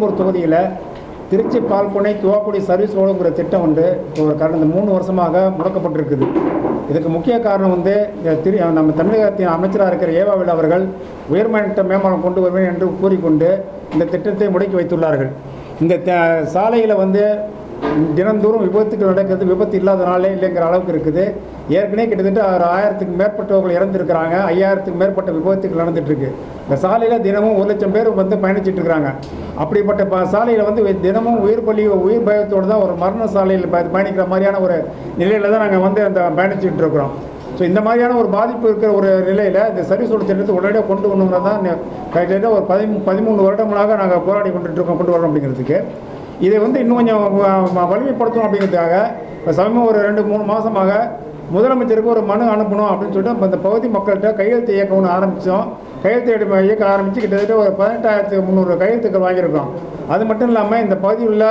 எழும்பூர் தொகுதியில் திருச்சி பால்பனை துவாக்குடி சர்வீஸ் ரோடுங்கிற திட்டம் வந்து கடந்த 3 வருஷமாக முடக்கப்பட்டிருக்குது. இதுக்கு முக்கிய காரணம் வந்து நம்ம தமிழகத்தின் அமைச்சராக இருக்கிற ஏவாவில் அவர்கள் உயர்மட்ட மேம்பாலம் கொண்டு வருவேன் என்று கூறிக்கொண்டு இந்த திட்டத்தை முடக்கி வைத்துள்ளார்கள். இந்த சாலையில் வந்து தினந்தோறும் விபத்துகள் நடக்கிறது, விபத்து இல்லாதனாலே இல்லைங்கிற அளவுக்கு இருக்குது. ஏற்கனவே கிட்டத்தட்ட 1000க்கு மேற்பட்டவர்கள் இறந்துருக்கிறாங்க, 5000க்கு மேற்பட்ட விபத்துகள் நடந்துகிட்ருக்கு. இந்த சாலையில் தினமும் 1 லட்சம் பேர் வந்து பயணிச்சுட்டு இருக்கிறாங்க. அப்படிப்பட்ட சாலையில் வந்து தினமும் உயிர் பயத்தோடு தான் ஒரு மரண சாலையில் பயணிக்கிற மாதிரியான ஒரு நிலையில் தான் நாங்கள் வந்து அந்த பயணிச்சுட்டு இருக்கிறோம். ஸோ இந்த மாதிரியான ஒரு பாதிப்பு இருக்கிற ஒரு நிலையில் இந்த சர்வீஸ் ரோடு திட்டத்தை உடனடியாக கொண்டு வரணுங்கிறது தான் கிட்டத்தட்ட ஒரு 13 வருடங்களாக நாங்கள் போராடி கொண்டு வரணும் அப்படிங்கிறதுக்கு. இதை வந்து இன்னும் கொஞ்சம் வலிமைப்படுத்தணும் அப்படிங்கிறதுக்காக இப்போ சமீபம் ஒரு 2-3 மாதமாக முதலமைச்சருக்கு ஒரு மனு அனுப்பணும் அப்படின்னு சொல்லிட்டு இந்த பகுதி மக்கள்கிட்ட கையெழுத்து இயக்கம் ஒன்று ஆரம்பித்தோம். கையெழுத்து இயக்க ஆரம்பித்து கிட்டத்தட்ட ஒரு 18,300 கையெழுத்துக்கள் வாங்கியிருக்கோம். அது மட்டும் இல்லாமல் இந்த பகுதியில் உள்ள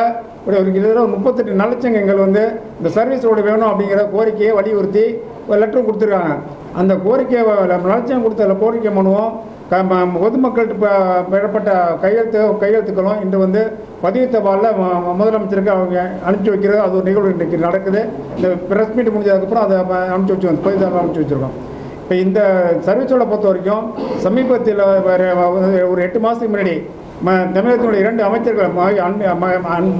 ஒரு கிட்டத்தட்ட 38 நலச்சங்கங்கள் வந்து இந்த சர்வீஸ் ரோடு வேணும் அப்படிங்கிற கோரிக்கையை வலியுறுத்தி ஒரு லெட்டரும் கொடுத்துருக்காங்க. அந்த கோரிக்கையை நலச்சங்கம் கொடுத்த கோரிக்கை மனுவும் பொதுமக்கள்கிட்ட பெறப்பட்ட கையெழுத்துக்களும் இன்று வந்து பதிவு தபாலில் முதலமைச்சருக்கு அவங்க அனுப்பிச்சி வைக்கிறது. அது ஒரு நிகழ்வு இன்றைக்கு நடக்குது. இந்த ப்ரெஸ் மீட் முடிஞ்சதுக்கப்புறம் அதை அனுப்பிச்சி வச்சுருக்கோம், பதிவு தபால் அனுப்பிச்சி வச்சுருக்கோம். இப்போ இந்த சர்வீஸோட பொறுத்த வரைக்கும் சமீபத்தில் ஒரு 8 மாதத்துக்கு முன்னாடி தமிழகத்தினுடைய 2 அமைச்சர்கள்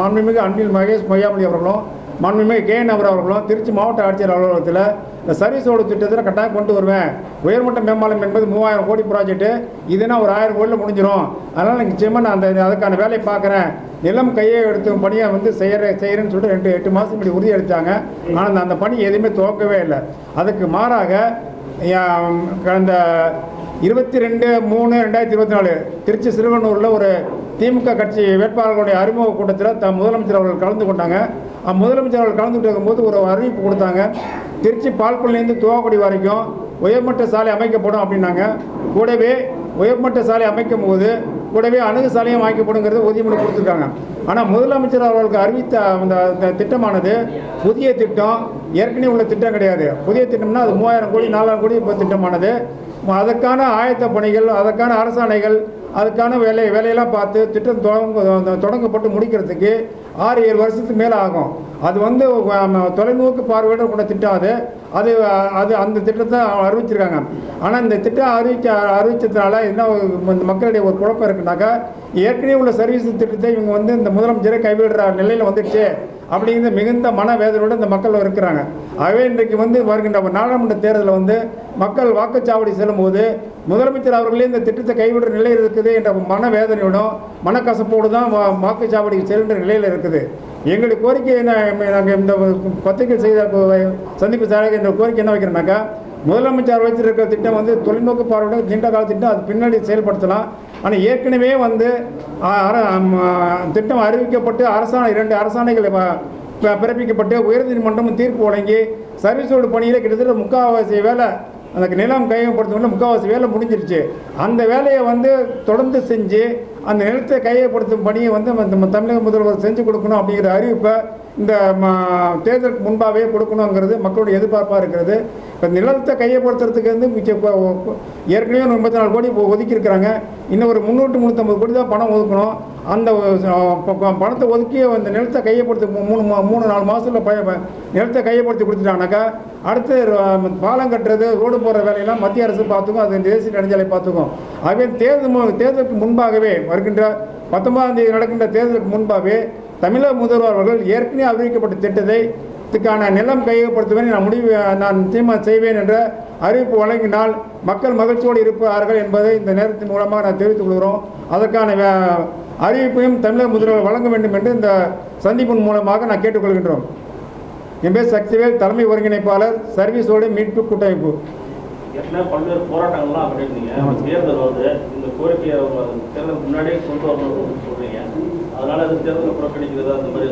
மாண்புமிகு அன்பில் மகேஷ் பொய்யாமொழி அவர்களும் மாண்புமிகு KN அவர்களும் திருச்சி மாவட்ட ஆட்சியர் அலுவலகத்தில் இந்த சர்வீஸ் ரோடு திட்டத்தில் கட்டாயம் கொண்டு வருவேன். உயர்மட்ட மேம்பாலம் என்பது 3000 கோடி ப்ராஜெக்ட்டு, இதுனா ஒரு 1000 கோடியில் முடிஞ்சிடும். அதனால் நிச்சயமாக நான் அதுக்கான வேலையை பார்க்குறேன், நிலம் கையை எடுத்து பணியை வந்து செய்கிறேன்னு சொல்லிட்டு 8 மாதம் இப்படி உறுதி அளித்தாங்க. ஆனால் அந்த பணி எதுவுமே துவக்கவே இல்லை. அதுக்கு மாறாக கடந்த 22/3/2024 திருச்சி சிறுவனூரில் ஒரு திமுக கட்சி வேட்பாளர்களுடைய அறிமுக கூட்டத்தில் முதலமைச்சர் அவர்கள் கலந்து கொண்டாங்க. முதலமைச்சர் அவர்கள் கலந்துட்டு இருக்கும்போது ஒரு அறிவிப்பு கொடுத்தாங்க. திருச்சி பால்பள்ளிலேருந்து துவாக்குடி வரைக்கும் உயர்மட்ட சாலை அமைக்கப்படும் அப்படின்னாங்க. கூடவே உயர்மட்ட சாலை அமைக்கும் போது கூடவே அணுகு சாலையும் அமைக்கப்படுங்கிறது உறுதிமொழி கொடுத்துருக்காங்க. ஆனால் முதலமைச்சர் அவர்களுக்கு அறிவித்த அந்த திட்டமானது புதிய திட்டம், ஏற்கனவே உள்ள திட்டம் கிடையாது. புதிய திட்டம்னா அது 3000 கோடி 4000 கோடி இப்போ திட்டமானது. அதற்கான ஆயத்த பணிகள், அதற்கான அரசாணைகள், அதுக்கான வேலையெல்லாம் பார்த்து திட்டம் தொடங்கப்பட்டு முடிக்கிறதுக்கு 6-7 வருஷத்துக்கு மேலே ஆகும். அது வந்து தொலைநோக்கு பார்வையோட கூட திட்டம். அது அந்த திட்டத்தை அறிவிச்சிருக்காங்க. ஆனால் இந்த திட்டம் அறிவிச்சதுனால என்ன இந்த மக்களுடைய ஒரு குழப்பம் இருக்குனாக்கா, ஏற்கனவே உள்ள சர்வீஸ் திட்டத்தை இவங்க வந்து இந்த முதலமைச்சரை கைவிடுற நிலையில் வந்துடுச்சு அப்படிங்கிறது மிகுந்த மனவேதனையோடு இந்த மக்கள் இருக்கிறாங்க. ஆகவே இன்றைக்கு வந்து வருகின்ற நாடாளுமன்ற தேர்தலில் வந்து மக்கள் வாக்குச்சாவடி செல்லும்போது முதலமைச்சர் அவர்களே இந்த திட்டத்தை கைவிடுற நிலையில் இருக்குது என்ற மனவேதனையோடும் மனக்கசப்போடு தான் வாக்குச்சாவடி செல்கின்ற நிலையில் இருக்குது. எங்களுடைய கோரிக்கை என்ன, நாங்கள் இந்த பத்திரிகை செய்த சந்திப்பு சாராக இந்த கோரிக்கை என்ன வைக்கிறோம்னாக்கா, முதலமைச்சர் வைத்திருக்கிற திட்டம் வந்து தொலைநோக்கு பார்வையோட நீண்ட கால திட்டம், அது பின்னாடி செயல்படுத்தலாம். ஆனால் ஏற்கனவே வந்து திட்டம் அறிவிக்கப்பட்டு 2 அரசாணைகள் பிறப்பிக்கப்பட்டு உயர்நீதிமன்றமும் தீர்ப்பு வழங்கி சர்வீஸ் ரோடு பணியில் கிட்டத்தட்ட 3/4 வேலை அந்த நிலம் கையகப்படுத்தும் 3/4 வேலை முடிஞ்சிருச்சு. அந்த வேலையை வந்து தொடர்ந்து செஞ்சு அந்த நிலத்தை கையகப்படுத்தும் பணியை வந்து தமிழக முதல்வர் செஞ்சு கொடுக்கணும் அப்படிங்கிற அறிவிப்பை இந்த தேர்தலுக்கு முன்பாகவே கொடுக்கணுங்கிறது மக்களுடைய எதிர்பார்ப்பாக இருக்கிறது. இப்போ நிலத்தை கையப்படுத்துறதுக்கு வந்து ஏற்கனவே 84 கோடி ஒதுக்கியிருக்கிறாங்க. இன்னும் ஒரு 300-350 கோடி தான் பணம் ஒதுக்கணும். அந்த பணத்தை ஒதுக்கி அந்த நிலத்தை கையப்படுத்தி 3-4 மாதத்தில் நிலத்தை கையப்படுத்தி கொடுத்துட்டாங்கனாக்கா அடுத்து பாலம் கட்டுறது, ரோடு போடுற வேலையெல்லாம் மத்திய அரசு பார்த்துக்கும், அது தேசிய நெடுஞ்சாலை பார்த்துக்கும். ஆகவே தேர்தலுக்கு முன்பாகவே வருகின்ற 19ஆம் தேதி நடக்கின்ற தேர்தலுக்கு முன்பாகவே தமிழக முதல்வர் அவர்கள் ஏற்கனவே அறிவிக்கப்பட்ட திட்டத்துக்கான நிலம் கையகப்படுத்துவேன், நான் நிச்சயமாக செய்வேன் என்ற அறிவிப்பு வழங்கினால் மக்கள் மகிழ்ச்சியோடு இருப்பார்கள் என்பதை இந்த நேரத்தின் மூலமாக நான் தெரிவித்துக் கொள்கிறோம். அதற்கான அறிவிப்பையும் தமிழக முதல்வர் வழங்க வேண்டும் என்று இந்த சந்திப்பின் மூலமாக நான் கேட்டுக்கொள்கின்றோம். என் பேர் சக்திவேல், தலைமை ஒருங்கிணைப்பாளர், சர்வீஸ் ரோடு மீட்பு கூட்டமைப்பு. பல்வேறு போராட்டங்கள்லாம் பண்ணிருந்தீங்க. தேர்தல் வந்து இந்த கோரிக்கையை தேர்தல் முன்னாடியே கொண்டு வரணும்னு சொல்றீங்க. அதனால அது தேர்தலை புறக்கணிக்கிறது அந்த மாதிரி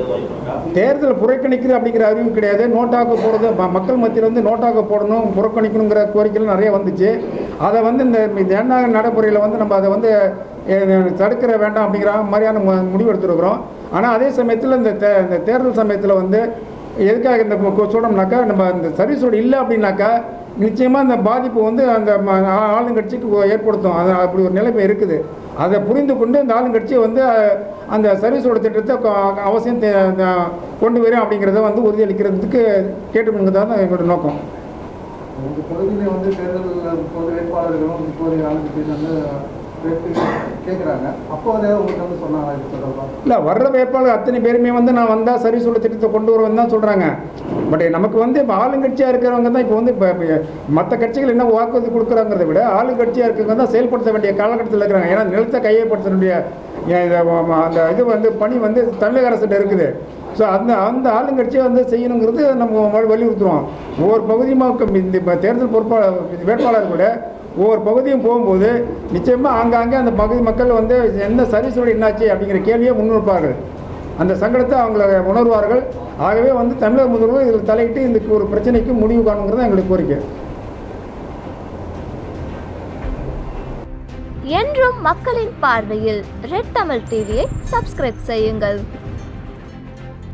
தேர்தல் புறக்கணிக்கிறது அப்படிங்கிற அறிவு கிடையாது. நோட்டாக்க போடுறது மக்கள் மத்தியில் வந்து நோட்டாக்க போடணும், புறக்கணிக்கணுங்கிற கோரிக்கைகள் நிறைய வந்துச்சு. அதை வந்து இந்த ஜனநாயக நடைமுறையில் வந்து நம்ம அதை வந்து தடுக்கிற வேண்டாம் அப்படிங்கிற மாதிரியான முடிவு எடுத்துருக்குறோம். ஆனால் அதே சமயத்தில் இந்த தேர்தல் சமயத்தில் வந்து எதுக்காக இந்த சொல்கிறோம்னாக்கா, நம்ம இந்த சர்வீஸ் ரோடு இல்லை அப்படின்னாக்கா நிச்சயமாக அந்த பாதிப்பு வந்து அந்த ஆளுங்கட்சிக்கு ஏற்படுத்தும். அது அப்படி ஒரு நிலைமை இருக்குது. அதை புரிந்து கொண்டு இந்த ஆளுங்கட்சி வந்து அந்த சர்வீஸ் ரோடு திட்டத்தை அவசியம் கொண்டு வரும் அப்படிங்கிறத வந்து உறுதியளிக்கிறதுக்கு கேட்டுக்கொள்ளுங்கிறது தான் எங்களோட நோக்கம். இந்த பகுதியில் வந்து தேர்தல் இப்போது வேட்பாளர்களும் இப்போதைய ஆளுங்கட்சியில் வந்து கேட்குறாங்க. அப்போ அதை உங்களுக்கு வந்து சொன்னாங்க இது தொடர்பாக? இல்லை, வர்ற வேட்பாளர் அத்தனை பேருமே வந்து நான் வந்தால் சர்வீஸ் ரோடு திட்டத்தை கொண்டு வருவேன்னு தான் சொல்கிறாங்க. பட் நமக்கு வந்து இப்போ ஆளுங்கட்சியாக இருக்கிறவங்க தான் இப்போ வந்து இப்போ மற்ற கட்சிகள் என்ன வாக்குறுதி கொடுக்குறாங்கிறத விட ஆளுங்கட்சியாக இருக்கிறவங்க தான் செயல்படுத்த வேண்டிய காலகட்டத்தில் இருக்கிறாங்க. ஏன்னா நிலத்தை கையப்படுத்த வேண்டிய அந்த இது வந்து பணி வந்து தமிழக அரசுகிட்ட இருக்குது. ஸோ அந்த ஆளுங்கட்சியை வந்து செய்யணுங்கிறது நம்ம வலியுறுத்துவோம். ஒவ்வொரு பகுதியும் இந்த தேர்தல் வேட்பாளர் கூட ஒவ்வொரு பகுதியும் போகும்போது நிச்சயமாக ஆங்காங்கே அந்த பகுதி மக்கள் வந்து எந்த சர்வீஸ் ரோடு என்னாச்சு அப்படிங்கிற கேள்வியை முன்வைப்பார்கள். அந்த சங்கடத்தை அவங்கள உணர்வார்கள். ஆகவே வந்து தமிழக முதல்வர் இதில் தலையிட்டு இந்த ஒரு பிரச்சனைக்கு முடிவு காணுங்கிறது தான் எங்களுக்கு கோரிக்கை. என்றும் மக்களின் பார்வையில் ரெட் தமிழ் டிவியை சப்ஸ்கிரைப் செய்யுங்கள்.